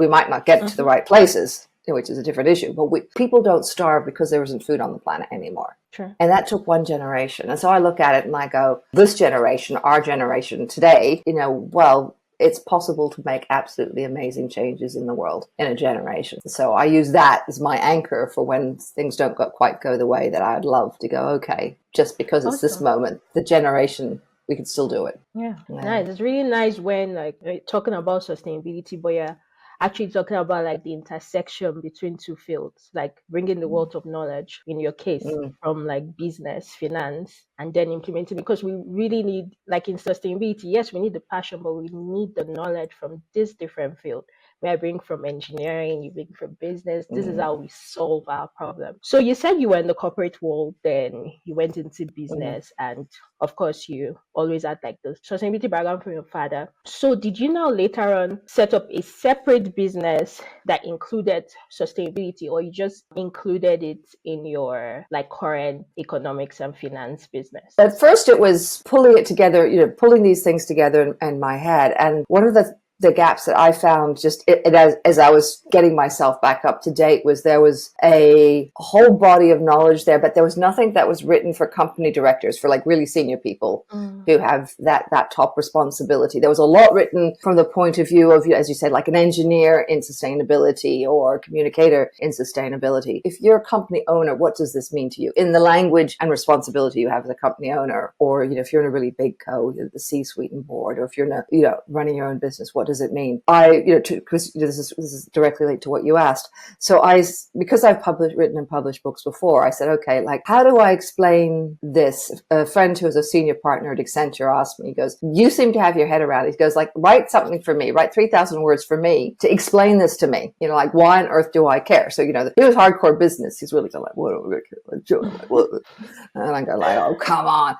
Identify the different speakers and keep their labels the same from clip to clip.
Speaker 1: We might not get to the right places, which is a different issue, but people don't starve because there isn't food on the planet anymore.
Speaker 2: Sure.
Speaker 1: And that took one generation. And so I look at it and I go, this generation, our generation today, well, it's possible to make absolutely amazing changes in the world in a generation. So I use that as my anchor for when things don't quite go the way that I'd love to go, okay, just because it's this moment, the generation, we can still do it.
Speaker 2: Yeah. Nice. It's really nice when talking about sustainability, but yeah, actually talking about like the intersection between two fields, like bringing the wealth of knowledge, in your case, from like business, finance, and then implementing, because we really need, like in sustainability, yes, we need the passion, but we need the knowledge from this different field. Where I bring from engineering, you bring from business. This is how we solve our problem. So you said you were in the corporate world, then you went into business, and of course you always had like the sustainability background from your father. So did you now later on set up a separate business that included sustainability, or you just included it in your like current economics and finance business?
Speaker 1: At first it was pulling it together, pulling these things together in my head. And one of the gaps that I found just as I was getting myself back up to date was there was a whole body of knowledge there, but there was nothing that was written for company directors, for like really senior people who have that top responsibility. There was a lot written from the point of view of, as you said, like an engineer in sustainability or a communicator in sustainability. If you're a company owner, what does this mean to you in the language and responsibility you have as a company owner? Or, if you're in a really big the C-suite and board, or if you're running your own business, what does it mean? Because this is directly linked to what you asked. So because I've written and published books before, I said, okay, like, how do I explain this? A friend who is a senior partner at Accenture asked me, he goes, you seem to have your head around it. He goes, like, write something for me, write 3,000 words for me to explain this to me. Like, why on earth do I care? So, he was hardcore business. He's really like, what are we care? And I go like, oh, come on.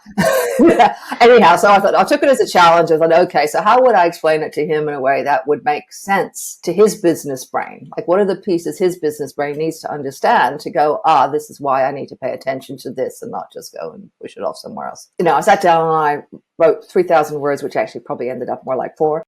Speaker 1: Anyhow, so I took it as a challenge. I thought, okay, so how would I explain it to him in a way that would make sense to his business brain? Like, what are the pieces his business brain needs to understand to go, this is why I need to pay attention to this and not just go and push it off somewhere else. I sat down and I wrote 3,000 words, which actually probably ended up more like 4.